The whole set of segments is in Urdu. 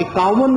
51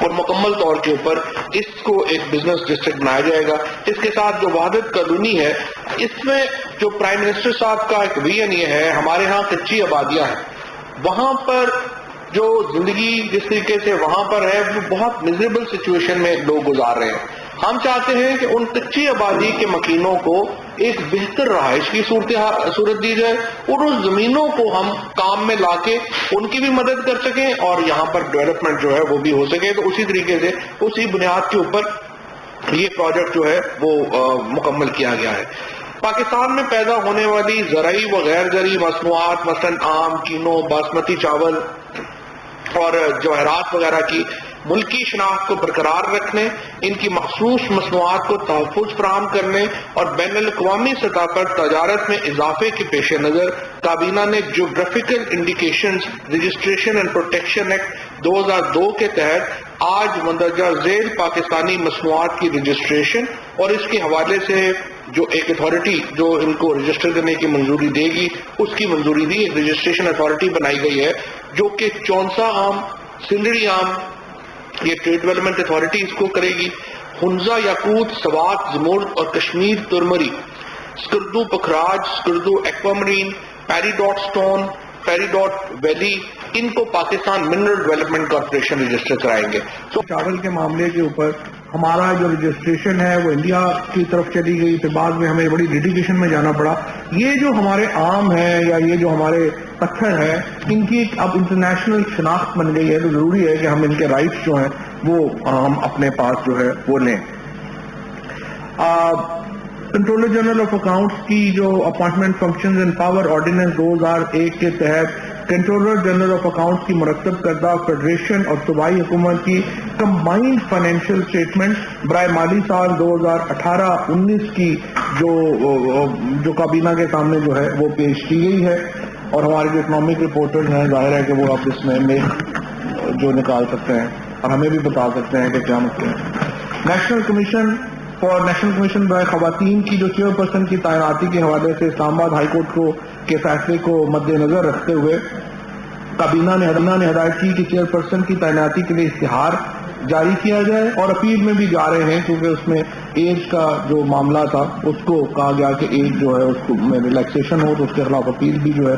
اور مکمل طور کے اوپر اس کو ایک بزنس ڈسٹرکٹ بنایا جائے گا. اس کے ساتھ جو وحدت کالونی ہے، اس میں جو پرائم منسٹر صاحب کا ایک ویژن یہ ہے، ہمارے ہاں کچی آبادیاں ہیں، وہاں پر جو زندگی جس طریقے سے وہاں پر ہے وہ بہت میزریبل سچویشن میں لوگ گزار رہے ہیں. ہم چاہتے ہیں کہ ان کچی آبادی کے مکینوں کو ایک بہتر رہائش کی صورت دی جائے اور اس زمینوں کو ہم کام میں لا کے ان کی بھی مدد کر سکیں اور یہاں پر ڈیولپمنٹ جو ہے وہ بھی ہو سکے. تو اسی طریقے سے اسی بنیاد کے اوپر یہ پروجیکٹ جو ہے وہ مکمل کیا گیا ہے. پاکستان میں پیدا ہونے والی زرعی و غیر زرعی مصنوعات مثلاً آم، کینو، باسمتی چاول اور جواہرات وغیرہ کی ملکی شناخت کو برقرار رکھنے، ان کی مخصوص مصنوعات کو تحفظ فراہم کرنے اور بین الاقوامی سطح پر تجارت میں اضافے کے پیش نظر کابینہ نے geographical indications registration and protection act 2002 کے تحت آج مندرجہ ذیل پاکستانی مصنوعات کی رجسٹریشن اور اس کے حوالے سے جو ایک اتھارٹی جو ان کو رجسٹر کرنے کی منظوری دے گی اس کی منظوری دی. ایک رجسٹریشن اتھارٹی بنائی گئی ہے جو کہ چونسا آم، سندڑی آم، یہ ٹریڈ ڈیولپمنٹ اتھارٹی اس کو کرے گی. ہنزا، یاقوت، سوات، زمرد اور کشمیر ترمری، سکردو پکھراج، سکردو ایکوامرین، پیری ڈاٹ سٹون، پیری ڈاٹ ویلی، ان کو Pakistan mineral development corporation register کرائیں گے. چاول کے معاملے کے اوپر ہمارا جو رجسٹریشن ہے وہ انڈیا کی طرف چلی گئی، پھر بعد میں ہمیں بڑی لٹیگیشن میں جانا پڑا. یہ جو ہمارے آم ہیں یا یہ جو ہمارے پتھر ہیں، ان کی اب انٹرنیشنل شناخت بن گئی ہے، تو ضروری ہے کہ ہم ان کے رائٹس جو ہیں وہ ہم اپنے پاس جو ہے وہ لیں. کنٹرولر جنرل آف اکاؤنٹس کی جو appointment functions and power ordinance 2001 کے تحت کنٹرولر جنرل آف اکاؤنٹس کی مرتب کردہ فیڈریشن اور صوبائی حکومت کی کمبائنڈ فائنینشیل اسٹیٹمنٹ برائے مالی سال 2018-19 کی جو کابینہ کے سامنے جو ہے وہ پیش کی گئی ہے. اور ہمارے جو اکنامک رپورٹرز ہیں ظاہر ہے کہ وہ آپ اس میں جو نکال سکتے ہیں اور ہمیں بھی بتا سکتے ہیں کہ کیا مسئلے ہیں. نیشنل کمیشن برائے خواتین کی جو چیئرپرسن کی تعیناتی کے حوالے سے اسلام آباد ہائی کورٹ کے فیصلے کو مد نظر رکھتے ہوئے کابینہ نے ہدایت کی کہ چیئرپرسن کی تعیناتی کے لیے اشتہار جاری کیا جائے، اور اپیل میں بھی جا رہے ہیں کیونکہ اس میں ایج کا جو معاملہ تھا اس کو کہا گیا کہ ایج جو ہے اس کو میں ریلیکسیشن ہو تو اس کے خلاف اپیل بھی جو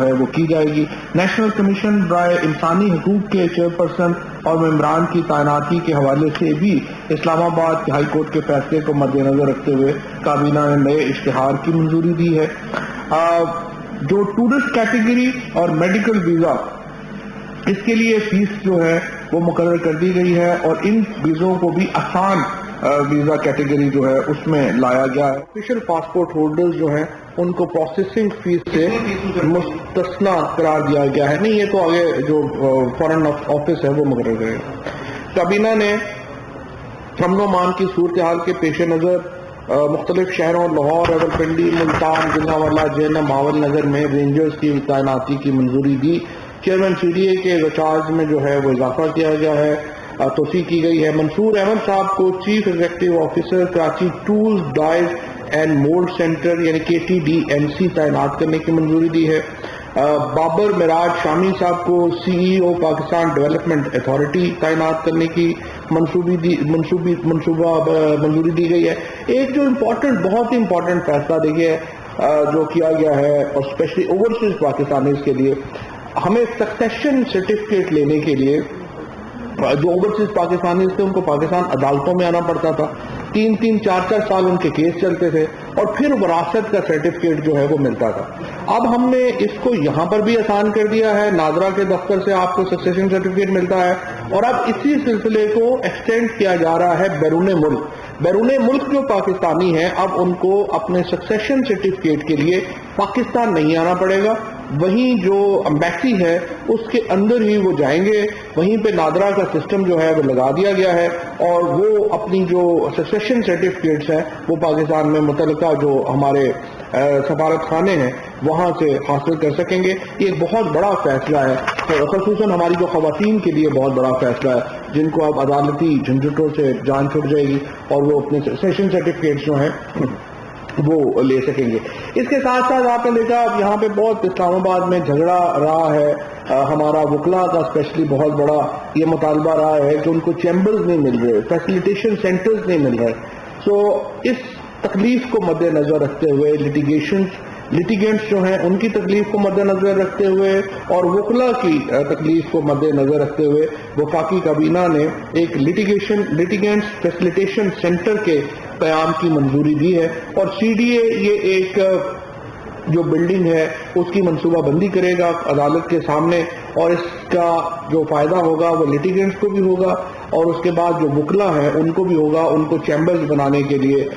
ہے وہ کی جائے گی. نیشنل کمیشن برائے انسانی حقوق کے چیئرپرسن اور ممبران کی تعیناتی کے حوالے سے بھی اسلام آباد ہائی کورٹ کے فیصلے کو مد نظر رکھتے ہوئے کابینہ نے نئے اشتہار کی منظوری دی ہے. جو ٹورسٹ کیٹیگری اور میڈیکل ویزا، اس کے لیے فیس جو ہے وہ مقرر کر دی گئی ہے اور ان ویزوں کو بھی آسان ویزا کیٹیگری جو ہے اس میں لایا گیا ہے. آفیشیل پاسپورٹ ہولڈرز جو ہیں ان کو پروسیسنگ فیس سے مستثنا قرار دیا گیا ہے. نہیں، یہ تو آگے جو فارن آفس ہے وہ مقرر کرے گا. کابینہ نے امن و امان کی صورتحال کے پیش نظر مختلف شہروں لاہور، راولپنڈی، ملتان، جنگاوالہ، جہلم، بھاول نگر میں رینجرز کی تعیناتی کی منظوری دی. چیئرمین سی ڈی اے کے ریچارج میں جو ہے وہ اضافہ کیا گیا ہے، توسیع کی گئی ہے. منصور احمد صاحب کو chief executive officer Karachi tools dies and mould centre یعنی KTDMC تعینات کرنے کی منظوری دی ہے. بابر معراج شامی صاحب کو CEO پاکستان ڈیولپمنٹ اتھارٹی تعینات کرنے کی منظوری دی گئی ہے. ایک جو بہت ہی امپورٹنٹ فیصلہ دیکھیے جو کیا گیا ہے اور اسپیشلی اوورسیز پاکستانیز کے لیے، ہمیں سکسیشن سرٹیفکیٹ لینے کے لیے جو اوورسیز پاکستانی تھے ان کو پاکستان عدالتوں میں آنا پڑتا تھا. 3-4 سال ان کے کیس چلتے تھے اور پھر وراثت کا سرٹیفکیٹ جو ہے وہ ملتا تھا. اب ہم نے اس کو یہاں پر بھی آسان کر دیا ہے. ناظرہ کے دفتر سے آپ کو سکسیشن سرٹیفکیٹ ملتا ہے اور اب اسی سلسلے کو ایکسٹینڈ کیا جا رہا ہے بیرون ملک جو پاکستانی ہیں اب ان کو اپنے سکسیشن سرٹیفکیٹ کے لیے پاکستان نہیں آنا پڑے گا. وہیں جو امبیسی ہے اس کے اندر ہی وہ جائیں گے، وہیں پہ نادرا کا سسٹم جو ہے وہ لگا دیا گیا ہے اور وہ اپنی جو سکسیشن سرٹیفکیٹس ہیں وہ پاکستان میں متعلقہ جو ہمارے سفارت خانے ہیں وہاں سے حاصل کر سکیں گے. یہ ایک بہت بڑا فیصلہ ہے، خصوصاً ہماری جو خواتین کے لیے بہت بڑا فیصلہ ہے جن کو اب عدالتی جھنجھٹوں سے جان چھوٹ جائے گی اور وہ اپنے سکسیشن سرٹیفکیٹس جو ہیں وہ لے سکیں گے. اس کے ساتھ ساتھ آپ نے دیکھا اب یہاں پہ بہت اسلام آباد میں جھگڑا رہا ہے, ہمارا وکلا کا اسپیشلی بہت بڑا یہ مطالبہ رہا ہے کہ ان کو چیمبرز نہیں مل رہے, فیسیلیٹیشن سینٹرز نہیں مل رہے. سو اس تکلیف کو مد نظر رکھتے ہوئے لیٹیگنٹس جو ہیں ان کی تکلیف کو مد نظر رکھتے ہوئے اور وکلا کی تکلیف کو مد نظر رکھتے ہوئے وفاقی کابینہ نے ایک لیٹیگنٹس فیسیلیٹیشن سینٹر کے قیام کی منظوری دی ہے, اور سی ڈی اے یہ ایک جو بلڈنگ ہے اس کی منصوبہ بندی کرے گا عدالت کے سامنے, اور اس کا جو فائدہ ہوگا وہ لیٹیگنٹس کو بھی ہوگا اور اس کے بعد جو وکلا ہیں ان کو بھی ہوگا, ان کو چیمبرز بنانے کے لیے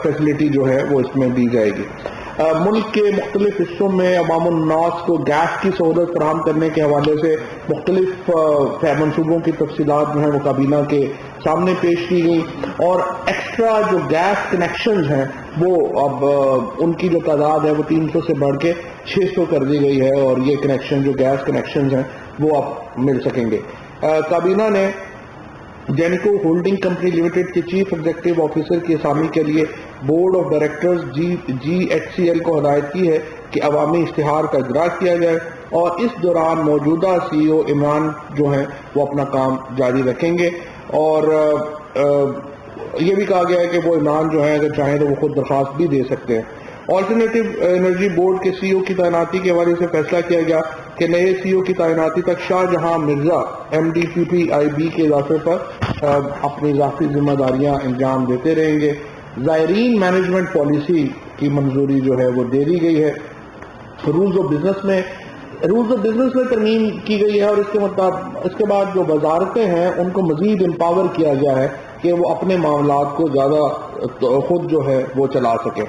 فیسلٹی جو ہے وہ اس میں دی جائے گی. ملک کے مختلف حصوں میں عوام الناس کو گیس کی سہولت فراہم کرنے کے حوالے سے مختلف منصوبوں کی تفصیلات جو ہیں وہ کابینہ کے سامنے پیش کی گئی, اور ایکسٹرا جو گیس کنیکشنز ہیں وہ اب ان کی جو تعداد ہے وہ 300 سے بڑھ کے 600 کر دی گئی ہے, اور یہ کنیکشن جو گیس کنیکشنز ہیں وہ اب مل سکیں گے. کابینہ نے جینکو ہولڈنگ کمپنی لمیٹڈ کے چیف ایگزیکٹو آفیسر کی اسامی کے لیے بورڈ آف ڈائریکٹرز GHCL کو ہدایت کی ہے کہ عوامی اشتہار کا اجراء کیا جائے, اور اس دوران موجودہ CEO عمران جو ہیں وہ اپنا کام جاری رکھیں گے, اور یہ بھی کہا گیا ہے کہ وہ عمران جو ہیں اگر چاہیں تو وہ خود درخواست بھی دے سکتے ہیں. آلٹرنیٹو انرجی بورڈ کے CEO کی تعیناتی کے حوالے سے فیصلہ کیا گیا کہ نئے CEO کی تعیناتی تک شاہ جہاں مرزا MDPPIB کے اضافے پر اپنی اضافی ذمہ داریاں انجام دیتے رہیں گے. زائرین مینجمنٹ پالیسی کی منظوری جو ہے وہ دے دی گئی ہے. رولز آف بزنس میں ترمیم کی گئی ہے, اور اس کے بعد جو وزارتیں ہیں ان کو مزید امپاور کیا گیا ہے کہ وہ اپنے معاملات کو زیادہ خود جو ہے وہ چلا سکیں.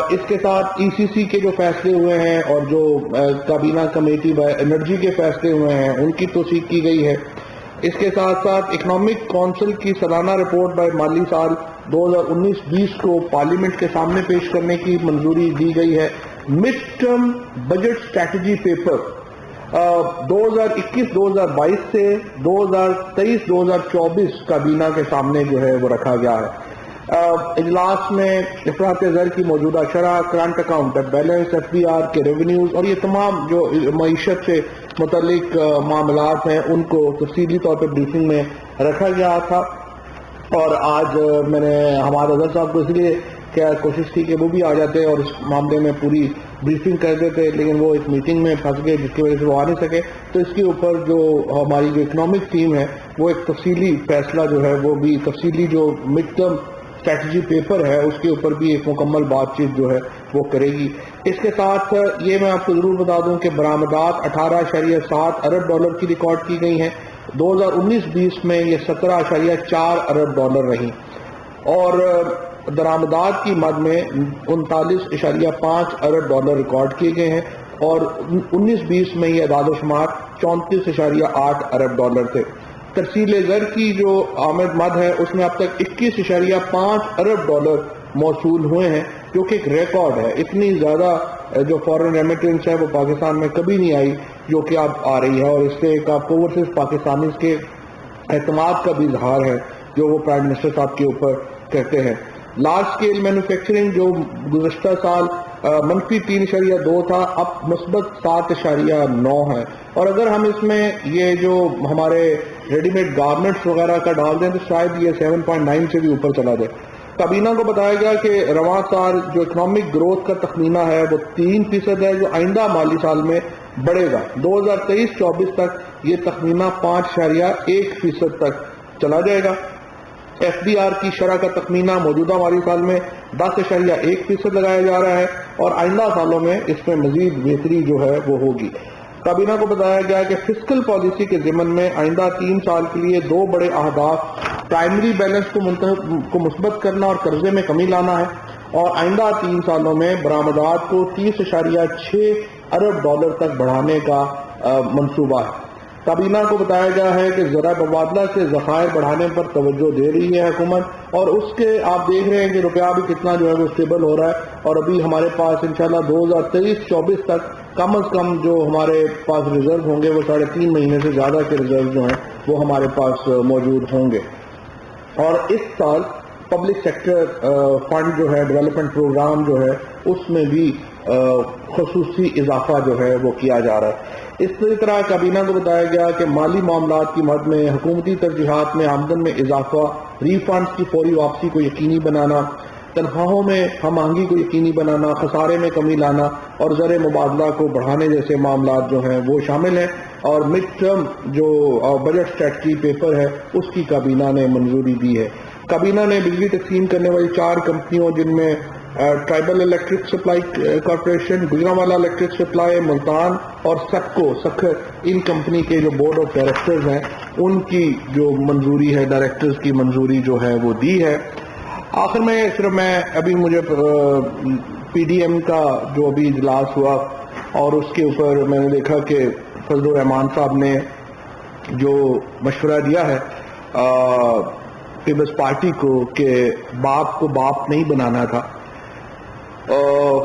اس کے ساتھ ECC کے جو فیصلے ہوئے ہیں اور جو کابینہ کمیٹی بائی انرجی کے فیصلے ہوئے ہیں ان کی توثیق کی گئی ہے. اس کے ساتھ ساتھ اکنامک کونسل کی سالانہ رپورٹ بائی مالی سال 2019-20 کو پارلیمنٹ کے سامنے پیش کرنے کی منظوری دی گئی ہے. Mid term budget strategy paper 2021-2022 سے 2023-2024 کابینہ کے سامنے جو ہے وہ رکھا گیا ہے. اجلاس میں افراط زر کی موجودہ شرح, کرنٹ اکاؤنٹ بیلنس, FBR کے ریونیوز اور یہ تمام جو معیشت سے متعلق معاملات ہیں ان کو تفصیلی طور پہ بریفنگ میں رکھا گیا تھا. اور آج میں نے ہمارے اظہر صاحب کو اس لیے کیا کوشش کی کہ وہ بھی آ جاتے اور اس معاملے میں پوری بریفنگ کر دیتے, لیکن وہ ایک میٹنگ میں پھنس گئے جس کی وجہ سے وہ آ نہیں سکے. تو اس کے اوپر جو ہماری جو اکنامک ٹیم ہے وہ ایک تفصیلی فیصلہ جو ہے وہ بھی تفصیلی جو مڈ ٹرم اسٹریٹجی پیپر ہے اس کے اوپر بھی ایک مکمل بات چیت جو ہے وہ کرے گی. اس کے ساتھ یہ میں آپ کو ضرور بتا دوں کہ برآمدات 18.7 ارب ڈالر کی ریکارڈ کی گئی ہیں. 2019-20 میں یہ 17.4 ارب ڈالر رہی, اور درآمدات کی مد میں 39.5 ارب ڈالر ریکارڈ کیے گئے ہیں, اور 19-20 میں یہ اعداد و شمار 34.8 ارب ڈالر تھے. ترسیل زر کی جو آمد مد ہے اس میں اب تک 21.5 ارب ڈالر موصول ہوئے ہیں, جو کہ ایک ریکارڈ ہے. اتنی زیادہ جو فورن ریمیٹنس ہے وہ پاکستان میں کبھی نہیں آئی جو کہ اب آ رہی ہے, اور اس سے ایک آپ اوورسیز پاکستانیز کے اعتماد کا بھی اظہار ہے جو وہ پرائم منسٹر صاحب کے اوپر کرتے ہیں. لارج اسکیل مینوفیکچرنگ جو گزشتہ سال -3.2 تھا اب مثبت 7.9 ہے, اور اگر ہم اس میں یہ جو ہمارے ریڈی میڈ گارمنٹس وغیرہ کا ڈال دیں تو شاید یہ 7.9 سے بھی اوپر چلا جائے. کابینہ کو بتایا گیا کہ رواں سال جو اکنامک گروتھ کا تخمینہ ہے وہ 3% ہے, جو آئندہ مالی سال میں بڑھے گا. 2023-24 تک یہ تخمینہ 5.1% تک چلا جائے گا. FBR کی شرح کا تخمینہ موجودہ مالی سال میں 10.1% لگایا جا رہا ہے, اور آئندہ سالوں میں اس میں مزید بہتری جو ہے وہ ہوگی. کابینہ کو بتایا گیا کہ فسکل پالیسی کے ضمن میں آئندہ 3 سال کے لیے 2 بڑے اہداف پرائمری بیلنس کو مثبت کرنا اور قرضے میں کمی لانا ہے, اور آئندہ 3 سالوں میں برآمدات کو 30.6 ارب ڈالر تک بڑھانے کا منصوبہ ہے. کابینہ کو بتایا گیا ہے کہ ذرائع مبادلہ سے ذخائر بڑھانے پر توجہ دے رہی ہے حکومت, اور اس کے آپ دیکھ رہے ہیں کہ روپیہ بھی کتنا جو ہے وہ اسٹیبل ہو رہا ہے, اور ابھی ہمارے پاس انشاءاللہ 2023-24 تک کم از کم جو ہمارے پاس ریزرو ہوں گے وہ 3.5 مہینے سے زیادہ کے ریزرو جو ہیں وہ ہمارے پاس موجود ہوں گے. اور اس سال پبلک سیکٹر فنڈ جو ہے، ڈیولپمنٹ پروگرام جو ہے، اس میں بھی خصوصی اضافہ جو ہے وہ کیا جا رہا ہے۔ اسی طرح کابینہ کو بتایا گیا کہ مالی معاملات کی مد میں حکومتی ترجیحات میں آمدن میں اضافہ، ری فنڈز کی فوری واپسی کو یقینی بنانا، تنخواہوں میں ہم آہنگی کو یقینی بنانا، خسارے میں کمی لانا اور زر مبادلہ کو بڑھانے جیسے معاملات جو ہیں وہ شامل ہیں۔ اور مڈ ٹرم جو بجٹ اسٹریٹجی پیپر ہے اس کی کابینہ نے منظوری دی ہے۔ کابینہ نے بجلی تقسیم کرنے والی 4 کمپنیوں جن میں tribal electric supply corporation, Gujranwala electric supply, Multan اور سکو سکھر، ان کمپنی کے جو بورڈ آف ڈائریکٹرز ہیں ان کی جو منظوری ہے، ڈائریکٹرز کی منظوری جو ہے وہ دی ہے۔ آخر میں صرف ابھی مجھے پی ڈی ایم کا جو ابھی اجلاس ہوا اور اس کے اوپر میں نے دیکھا کہ فضل الرحمان صاحب نے جو مشورہ دیا ہے پیپلز پارٹی کو کہ باپ کو باپ نہیں بنانا تھا۔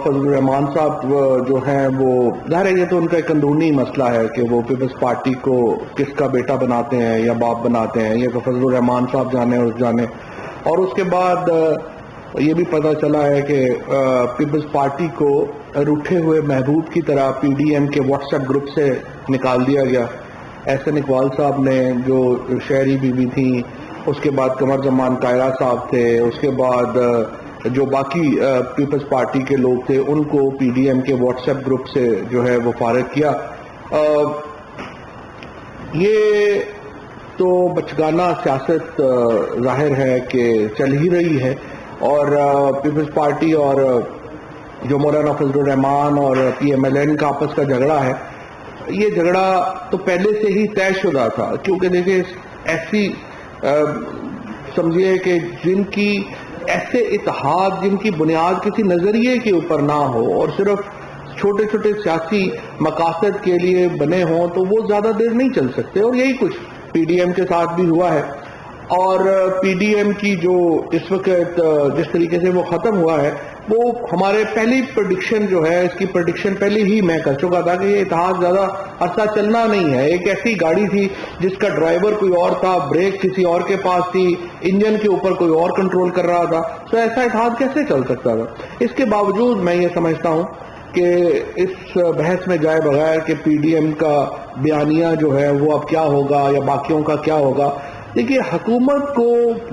فضل الرحمان صاحب جو ہیں وہ ظاہر ہے یہ تو ان کا ایک اندرونی مسئلہ ہے کہ وہ پیپلز پارٹی کو کس کا بیٹا بناتے ہیں یا باپ بناتے ہیں، یہ تو فضل الرحمان صاحب جانے۔ اور اس کے بعد یہ بھی پتہ چلا ہے کہ پیپلز پارٹی کو روٹھے ہوئے محبوب کی طرح پی ڈی ایم کے واٹس ایپ گروپ سے نکال دیا گیا۔ احسن اقبال صاحب نے جو شہری بی بی تھیں، اس کے بعد قمر زمان کائرہ صاحب تھے، اس کے بعد جو باقی پیپلز پارٹی کے لوگ تھے ان کو پی ڈی ایم کے واٹس ایپ گروپ سے جو ہے وہ فارغ کیا۔ یہ تو بچگانہ سیاست ظاہر ہے کہ چل ہی رہی ہے، اور پیپلز پارٹی اور جو مولانا فضل الرحمان اور پی ایم ایل این کا آپس کا جھگڑا ہے، یہ جھگڑا تو پہلے سے ہی طے شدہ تھا، کیونکہ دیکھیں ایسی سمجھیے کہ جن کی ایسے اتحاد جن کی بنیاد کسی نظریے کے اوپر نہ ہو اور صرف چھوٹے چھوٹے سیاسی مقاصد کے لیے بنے ہوں تو وہ زیادہ دیر نہیں چل سکتے، اور یہی کچھ پی ڈی ایم کے ساتھ بھی ہوا ہے۔ اور پی ڈی ایم کی جو اس وقت جس طریقے سے وہ ختم ہوا ہے، وہ ہمارے پہلی پریڈکشن جو ہے، اس کی پریڈکشن پہلے ہی میں کر چکا تھا کہ یہ اتحاد زیادہ عرصہ چلنا نہیں ہے۔ ایک ایسی گاڑی تھی جس کا ڈرائیور کوئی اور تھا، بریک کسی اور کے پاس تھی، انجن کے اوپر کوئی اور کنٹرول کر رہا تھا، تو ایسا اتحاد کیسے چل سکتا تھا؟ اس کے باوجود میں یہ سمجھتا ہوں کہ اس بحث میں جائے بغیر کہ پی ڈی ایم کا بیانیہ جو ہے وہ اب کیا ہوگا یا باقیوں کا کیا ہوگا، دیکھیے حکومت کو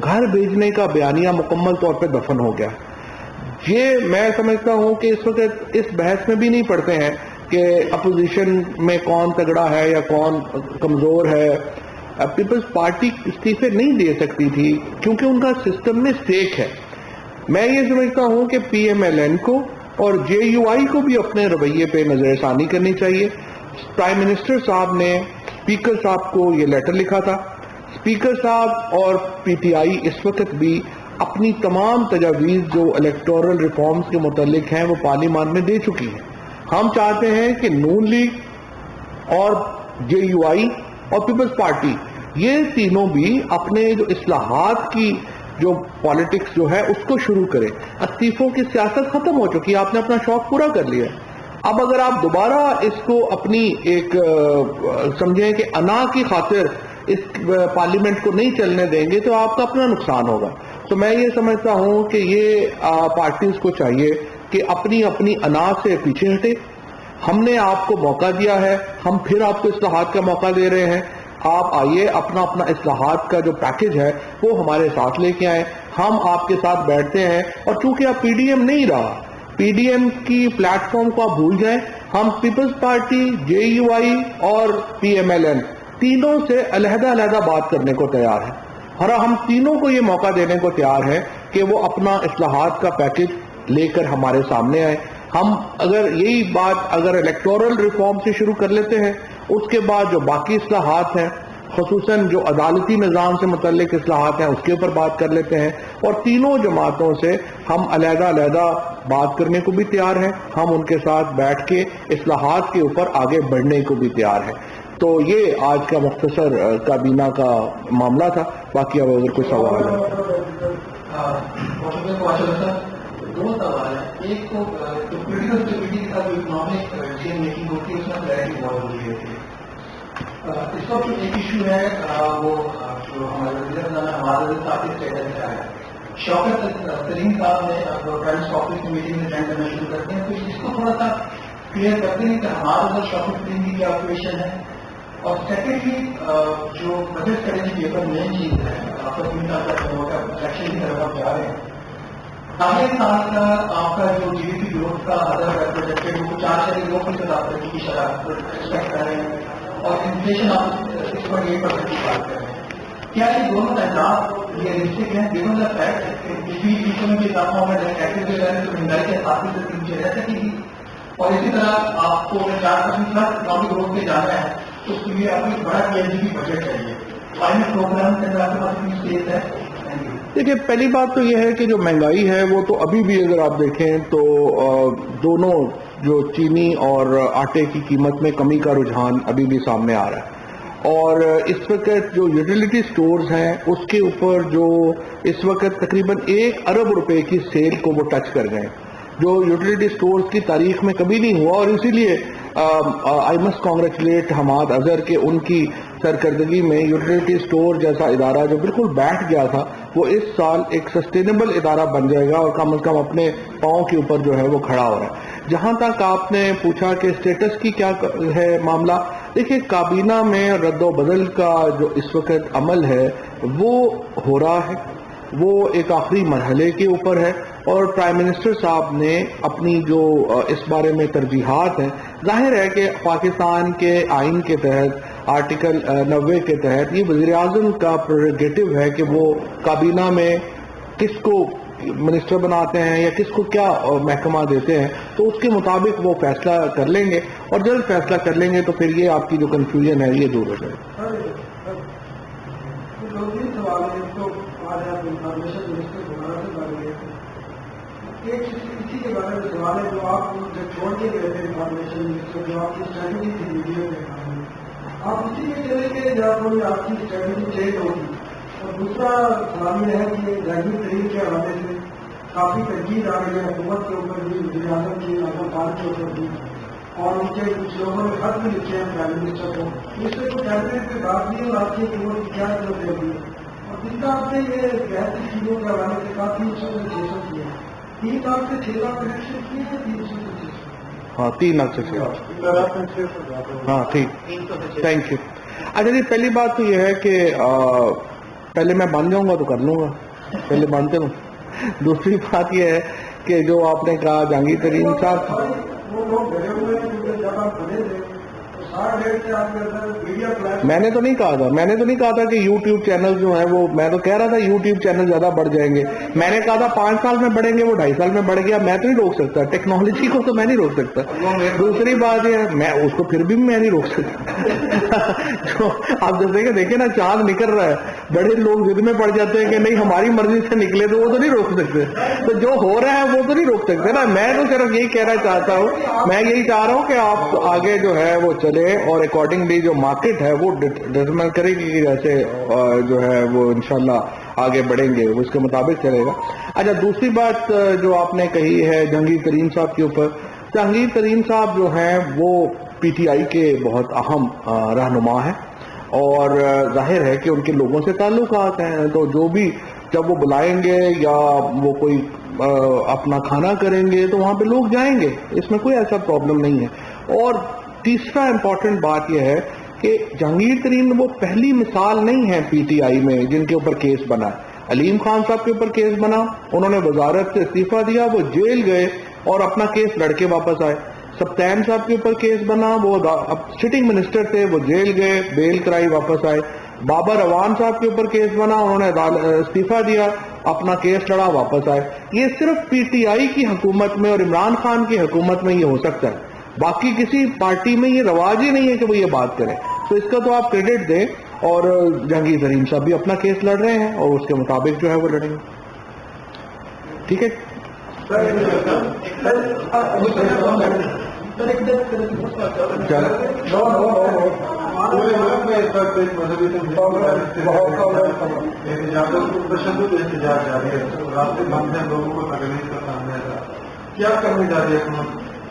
گھر بھیجنے کا بیانیہ مکمل طور پہ دفن ہو گیا۔ یہ میں سمجھتا ہوں کہ اس وقت اس بحث میں بھی نہیں پڑتے ہیں کہ اپوزیشن میں کون تگڑا ہے یا کون کمزور ہے۔ پیپلز پارٹی استعفے نہیں دے سکتی تھی کیونکہ ان کا سسٹم میں اسٹیک ہے۔ میں یہ سمجھتا ہوں کہ پی ایم ایل این کو اور جے یو آئی کو بھی اپنے رویے پہ نظر ثانی کرنی چاہیے۔ پرائم منسٹر صاحب نے اسپیکر صاحب کو یہ لیٹر لکھا تھا۔ اسپیکر صاحب اور پی ٹی آئی اس وقت بھی اپنی تمام تجاویز جو الیکٹورل ریفارمز کے متعلق ہیں وہ پارلیمان میں دے چکی ہیں۔ ہم چاہتے ہیں کہ نون لیگ اور جے یو آئی اور پیپلز پارٹی یہ تینوں بھی اپنے جو اصلاحات کی جو پالیٹکس جو ہے اس کو شروع کرے۔ استعفوں کی سیاست ختم ہو چکی ہے، آپ نے اپنا شوق پورا کر لیا ہے۔ اب اگر آپ دوبارہ اس کو اپنی ایک سمجھیں کہ انا کی خاطر اس پارلیمنٹ کو نہیں چلنے دیں گے تو آپ کا اپنا نقصان ہوگا۔ تو میں یہ سمجھتا ہوں کہ یہ پارٹیز کو چاہیے کہ اپنی اپنی انا سے پیچھے ہٹے۔ ہم نے آپ کو موقع دیا ہے، ہم پھر آپ کو اصلاحات کا موقع دے رہے ہیں، آپ آئیے اپنا اصلاحات کا جو پیکج ہے وہ ہمارے ساتھ لے کے آئیں، ہم آپ کے ساتھ بیٹھتے ہیں۔ اور چونکہ اب پی ڈی ایم نہیں رہا، پی ڈی ایم کی پلیٹ فارم کو آپ بھول جائیں، ہم پیپلز پارٹی، جے یو آئی اور پی ایم ایل این تینوں سے علیحدہ علیحدہ بات کرنے کو تیار ہیں، اور ہم تینوں کو یہ موقع دینے کو تیار ہیں کہ وہ اپنا اصلاحات کا پیکج لے کر ہمارے سامنے آئے۔ ہم اگر یہی بات اگر الیکٹورل ریفارم سے شروع کر لیتے ہیں، اس کے بعد جو باقی اصلاحات ہیں خصوصاً جو عدالتی نظام سے متعلق اصلاحات ہیں اس کے اوپر بات کر لیتے ہیں، اور تینوں جماعتوں سے ہم علیحدہ علیحدہ بات کرنے کو بھی تیار ہیں، ہم ان کے ساتھ بیٹھ کے اصلاحات کے اوپر آگے بڑھنے کو بھی تیار ہیں۔ تو یہ آج کا مختصر کابینہ کا معاملہ تھا، باقی اب اگر کوئی سوال ہے۔ دو سوال ہیں، ایک تو پولیٹیکل اسٹیبلٹی کا جو اکنامک ڈیسیژن میکنگ ہوتی ہے اس میں کلیئرٹی بہت ضروری ہوتی ہے۔ اس وقت ایک ایشو ہے وہ جو ہمارے وزیر خزانہ نواز صاحب کے اسٹیٹس کا ہے شوکت سلیم صاحب نے پرائم آفس کی میٹنگ میں اٹینڈ کرنا شروع کرتے ہیں، تو اس کو تھوڑا سا کلیئر کرتے ہیں کہ ہمارے ادھر شوکت سلیم کی کیا آپریشن ہے. اور سیکنڈلی جو بجٹ اسٹریٹجی پیپر مین چیز ہے، آپ کا الیکشن کی طرف آپ جا رہے ہیں، آگے سال کا آپ کا جو جی ڈی پی گروتھ کا ادر پروجیکٹڈ وہ 4.2% آپ کی شرح ایکسپیکٹ کر رہے ہیں، اور انفلیشن آپ 6.8% کی بات کر رہے ہیں. کیا یہ دونوں اہداف ریئلسٹک ہیں گیون دا فیکٹ کہ پچھلی چیزوں میں بھی اضافہ ہوگا ٹیکسز جو ہے تو مہنگائی کے حساب سے نیچے رہ سکے گی، اور اسی طرح آپ کو 4% پلس اکنامک گروتھ پہ جانا ہے تو اس کے لیے آپ کو ایک بڑا پی ایچ ڈی بجٹ چاہیے. فائنل پروگرام کے اندر آپ کے پاس اتنی اسپیس ہے. Thank you. دیکھیے، پہلی بات تو یہ ہے کہ جو مہنگائی ہے وہ تو ابھی بھی اگر آپ دیکھیں تو دونوں جو چینی اور آٹے کی قیمت میں کمی کا رجحان ابھی بھی سامنے آ رہا ہے، اور اس وقت جو یوٹیلیٹی سٹورز ہیں اس کے اوپر جو اس وقت تقریباً 1 ارب روپے کی سیل کو وہ ٹچ کر گئے، جو یوٹیلیٹی سٹورز کی تاریخ میں کبھی نہیں ہوا. اور اسی لیے I must congratulate Hammad Azhar کہ ان کی سرکردگی میں یوٹیلیٹی سٹور جیسا ادارہ جو بالکل بیٹھ گیا تھا وہ اس سال ایک سسٹینیبل ادارہ بن جائے گا، اور کم از کم اپنے پاؤں کے اوپر جو ہے وہ کھڑا ہو رہا ہے. جہاں تک آپ نے پوچھا کہ اسٹیٹس کی کیا ہے معاملہ، دیکھیے کابینہ میں رد و بدل کا جو اس وقت عمل ہے وہ ہو رہا ہے، وہ ایک آخری مرحلے کے اوپر ہے، اور پرائم منسٹر صاحب نے اپنی جو اس بارے میں ترجیحات ہیں، ظاہر ہے کہ پاکستان کے آئین کے تحت آرٹیکل 90 کے تحت یہ وزیر اعظم کا پریروگیٹو ہے کہ وہ کابینہ میں کس کو منسٹر بناتے ہیں یا کس کو کیا محکمہ دیتے ہیں، تو اس کے مطابق وہ فیصلہ کر لیں گے، اور جلد فیصلہ کر لیں گے تو پھر یہ آپ کی جو کنفیوژن ہے یہ دور ہو جائے گی. ایک اسی کے بارے میں سوال ہے جو آپ جب چھوڑ کے گئے تھے انفارمیشن جو آپ کی اسٹریٹجی تھی ویڈیو میں، آپ اسی میں چلے گئے یا کوئی آپ کی اسٹریٹجی چینج ہوگی؟ اور دوسرا سوال یہ ہے کہ جہانگیر ترین کے حوالے سے کافی تنقید آ رہی ہے حکومت کے اوپر بھی، وزیر اعظم کی اعظم خان کے اوپر بھی، اور ان کے کچھ لوگوں نے خط بھی لکھے ہیں پرائم منسٹر کو. اس سے کوئی کیبنٹ پہ بات نہیں ہو رہی کہ وہ کیا ضرورت ہوگی، اور جس کا آپ نے یہ بہت سی چیزوں کے حوالے سے کافی چیزوں کی ہے. 3 لاکھ سے 6 لاکھ کریکشن کیے ہیں، 300 سے 600. ہاں 3 لاکھ سے 6 لاکھ. ہاں ٹھیک، تھینک یو. اچھا جی، پہلی بات تو یہ ہے کہ پہلے میں بن جاؤں گا تو کر لوں گا، پہلے بنتے ہوں. دوسری بات یہ ہے کہ جو آپ نے کہا جہانگیر ترین صاحب، وہ لوگ گھرے ہوئے ہیں کیونکہ جب آپ بنے تھے تو 60 ڈیٹ سے آپ کے اندر میڈیا پلیٹ. میں نے تو نہیں کہا تھا کہ یوٹیوب چینل جو ہیں وہ، میں تو کہہ رہا تھا یوٹیوب چینل زیادہ بڑھ جائیں گے. میں نے کہا تھا 5 سال میں بڑھیں گے، وہ 2.5 سال میں بڑھ گیا. میں تو نہیں روک سکتا ٹیکنالوجی کو، تو میں نہیں روک سکتا. دوسری بات یہ ہے میں اس کو پھر بھی میں نہیں روک سکتا. آپ جیسے کہ دیکھیں نا چاند نکل رہا ہے، بڑے لوگ ضد میں پڑ جاتے ہیں کہ نہیں ہماری مرضی سے نکلے، تو وہ تو نہیں روک سکتے. تو جو ہو رہا ہے وہ تو نہیں روک سکتے نا. میں تو صرف یہی کہنا چاہتا ہوں، میں یہی چاہ رہا ہوں کہ آپ آگے جو ہے وہ چلے، اور اکارڈنگلی جو مارکیٹ ہے وہ ڈٹرمن کرے گی کہ جیسے جو ہے وہ انشاءاللہ آگے بڑھیں گے، وہ اس کے مطابق چلے گا. اچھا، دوسری بات جو آپ نے کہی ہے جہانگیر ترین صاحب کے اوپر، جہانگیر ترین صاحب جو ہیں وہ پی ٹی آئی کے بہت اہم رہنما ہیں، اور ظاہر ہے کہ ان کے لوگوں سے تعلقات ہیں، تو جو بھی جب وہ بلائیں گے یا وہ کوئی اپنا کھانا کریں گے تو وہاں پہ لوگ جائیں گے، اس میں کوئی ایسا پرابلم نہیں ہے. اور تیسرا امپورٹنٹ بات یہ ہے کہ جہانگیر ترین وہ پہلی مثال نہیں ہے پی ٹی آئی میں جن کے اوپر کیس بنا. علیم خان صاحب کے اوپر کیس بنا، انہوں نے وزارت سے استعفیٰ دیا، وہ جیل گئے اور اپنا کیس لڑ کے واپس آئے. سبطین صاحب کے اوپر کیس بنا، وہ سٹنگ منسٹر تھے، وہ جیل گئے، بیل کرائی، واپس آئے. بابر اعوان صاحب کے اوپر کیس بنا، انہوں نے استعفیٰ دیا، اپنا کیس لڑا، واپس آئے. یہ صرف پی ٹی آئی کی حکومت میں اور عمران خان کی حکومت میں یہ ہو سکتا ہے، باقی کسی پارٹی میں یہ رواج ہی نہیں ہے کہ وہ یہ بات کریں. تو اس کا تو آپ کریڈٹ دیں، اور جہانگیر ترین صاحب بھی اپنا کیس لڑ رہے ہیں اور اس کے مطابق جو ہے وہ لڑیں گے. ٹھیک ہے. کیا کرنے جا رہی ہے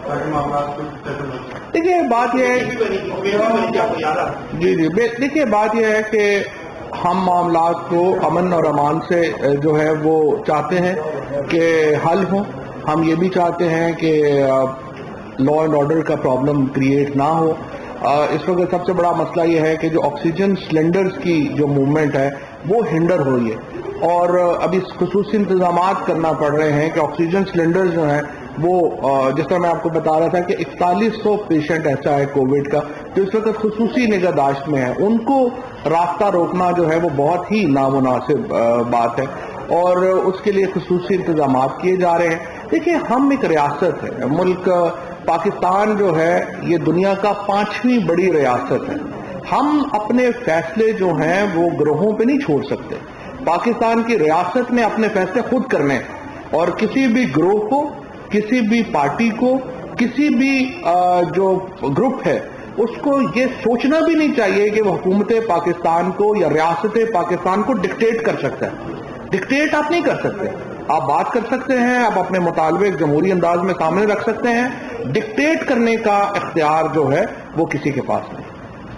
تاکہ معاملات کو سیٹل ہو جائے؟ دیکھیے بات یہ ہے، جی دیکھیے بات یہ ہے کہ ہم معاملات کو امن اور امان سے جو ہے وہ چاہتے ہیں کہ حل ہوں. ہم یہ بھی چاہتے ہیں کہ لا اینڈ آرڈر کا پرابلم کریٹ نہ ہو. اس وقت سب سے بڑا مسئلہ یہ ہے کہ جو آکسیجن سلنڈرز کی جو موومنٹ ہے وہ ہنڈر ہو رہی ہے اور ابھی خصوصی انتظامات کرنا پڑ رہے ہیں کہ آکسیجن سلنڈرز جو ہیں وہ جس طرح میں آپ کو بتا رہا تھا کہ 4100 پیشنٹ ایسا ہے کووڈ کا جو اس وقت خصوصی نگہداشت میں ہے. ان کو راستہ روکنا جو ہے وہ بہت ہی نامناسب بات ہے اور اس کے لیے خصوصی انتظامات کیے جا رہے ہیں. دیکھیں ہم ایک ریاست ہے, ملک پاکستان جو ہے یہ دنیا کا 5ویں بڑی ریاست ہے. ہم اپنے فیصلے جو ہیں وہ گروہوں پہ نہیں چھوڑ سکتے. پاکستان کی ریاست نے اپنے فیصلے خود کرنے اور کسی بھی گروہ کو, کسی بھی پارٹی کو, کسی بھی جو گروپ ہے اس کو یہ سوچنا بھی نہیں چاہیے کہ وہ حکومت پاکستان کو یا ریاست پاکستان کو ڈکٹیٹ کر سکتا ہے. ڈکٹیٹ آپ نہیں کر سکتے. آپ بات کر سکتے ہیں, آپ اپنے مطالبے ایک جمہوری انداز میں سامنے رکھ سکتے ہیں. ڈکٹیٹ کرنے کا اختیار جو ہے وہ کسی کے پاس نہیں.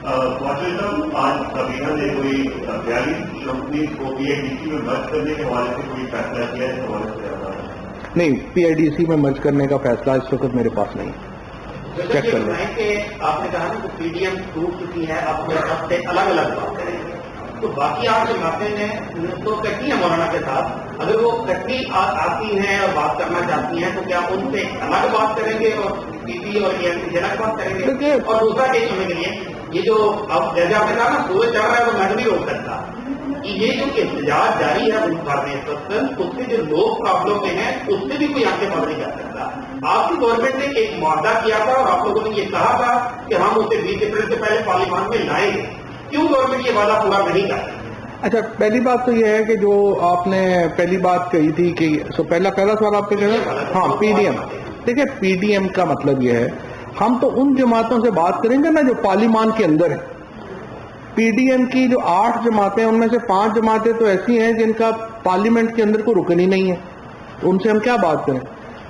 آج کابینہ نے کوئی 42 کمپنی کو PIDC میں مرج کرنے کے حوالے سے کوئی فیصلہ کیا ہے, اس حوالے سے نہیں, PIDC میں مرج کرنے کا فیصلہ اس وقت میرے پاس نہیں. چیک کر لیں کہ آپ نے کہا کہ PDM ٹوٹ چکی ہے, اب سب سے الگ الگ بات کریں گے تو باقی آپ جماعتیں ہیں تو کٹی ہیں مولانا کے ساتھ, اگر وہ کٹی آتی ہیں اور بات کرنا چاہتی ہیں تو کیا ان سے الگ بات کریں گے اور PP اور ANP سے الگ بات کریں گے؟ اور دوسرا کیس ہونے کے لیے یہ جو اب جیسے آپ نے کہا نا سورج چڑھ رہا ہے وہ میں نہیں روک سکتا, یہ جو احتجاج جاری ہے ان بھر میں اس سے جو لوگ پرابلم میں ہیں اس سے بھی کوئی آگے بڑھ نہیں کر سکتا. آپ کی گورنمنٹ نے ایک معاہدہ کیا تھا اور آپ لوگوں نے یہ کہا تھا کہ ہم اسے 20 اپریل سے پہلے پارلیمان میں لائیں گے, کیوں گورنمنٹ یہ وعدہ پورا نہیں کر رہی؟ اچھا, پہلی بات تو یہ ہے کہ جو آپ نے پہلی بات کہی تھی کہ پہلا سوال آپ کے کہنا, ہاں PDM. دیکھیں PDM کا مطلب یہ ہے ہم تو ان جماعتوں سے بات کریں گے نا جو پارلیمان کے اندر ہے. PDM کی جو 8 جماعتیں ان میں سے 5 جماعتیں تو ایسی ہیں جن کا پارلیمنٹ کے اندر کوئی رکن ہی نہیں ہے, ان سے ہم کیا بات کریں.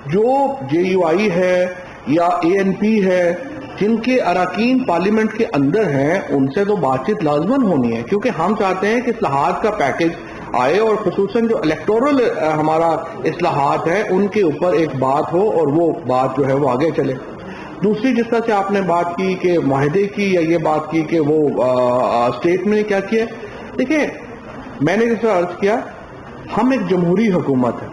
جو JUI ہے یا ANP ہے جن کے اراکین پارلیمنٹ کے اندر ہیں ان سے تو بات چیت لازماً ہونی ہے, کیونکہ ہم چاہتے ہیں کہ اصلاحات کا پیکج آئے اور خصوصاً جو الیکٹورل ہمارا اصلاحات ہے ان کے اوپر ایک بات ہو اور وہ بات جو ہے وہ آگے چلے. دوسری جس طرح سے آپ نے بات کی کہ معاہدے کی یا یہ بات کی کہ وہ اسٹیٹ نے کیا کیا, دیکھیں میں نے جس طرح عرض کیا ہم ایک جمہوری حکومت ہے.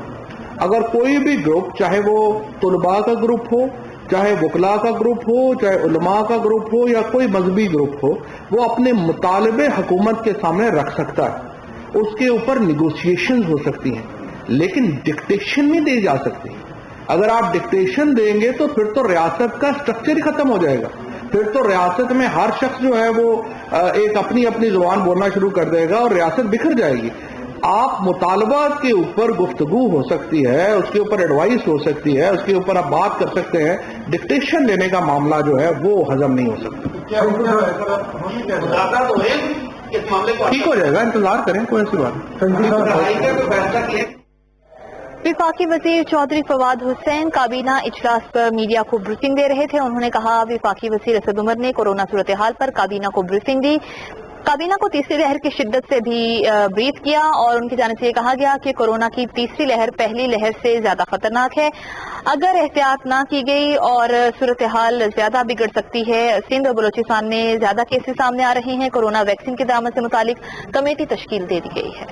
اگر کوئی بھی گروپ, چاہے وہ طلباء کا گروپ ہو, چاہے وکلاء کا گروپ ہو, چاہے علماء کا گروپ ہو یا کوئی مذہبی گروپ ہو, وہ اپنے مطالبے حکومت کے سامنے رکھ سکتا ہے. اس کے اوپر نیگوسیشن ہو سکتی ہیں لیکن ڈکٹیشن نہیں دی جا سکتی. اگر آپ ڈکٹیشن دیں گے تو پھر تو ریاست کا اسٹرکچر ہی ختم ہو جائے گا. پھر تو ریاست میں ہر شخص جو ہے وہ ایک اپنی اپنی زبان بولنا شروع کر دے گا اور ریاست بکھر جائے گی. آپ مطالبات کے اوپر گفتگو ہو سکتی ہے, اس کے اوپر ایڈوائس ہو سکتی ہے, اس کے اوپر آپ بات کر سکتے ہیں. ڈکٹیشن لینے کا معاملہ جو ہے وہ ہضم نہیں ہو سکتا. ٹھیک ہو جائے گا, انتظار کریں, کوئی ایسی بات. وفاقی وزیر چودھری فواد حسین کابینہ اجلاس پر میڈیا کو بریفنگ دے رہے تھے. انہوں نے کہا وفاقی وزیر اسد عمر نے کورونا صورتحال پر کابینہ کو بریفنگ دی. کابینہ کو تیسری لہر کی شدت سے بھی بریف کیا اور ان کی جانب سے یہ کہا گیا کہ کورونا کی تیسری لہر پہلی لہر سے زیادہ خطرناک ہے. اگر احتیاط نہ کی گئی اور صورتحال زیادہ بگڑ سکتی ہے. سندھ اور بلوچستان میں زیادہ کیسز سامنے آ رہے ہیں. کورونا ویکسین کی درآمد سے متعلق کمیٹی تشکیل دے دی گئی ہے.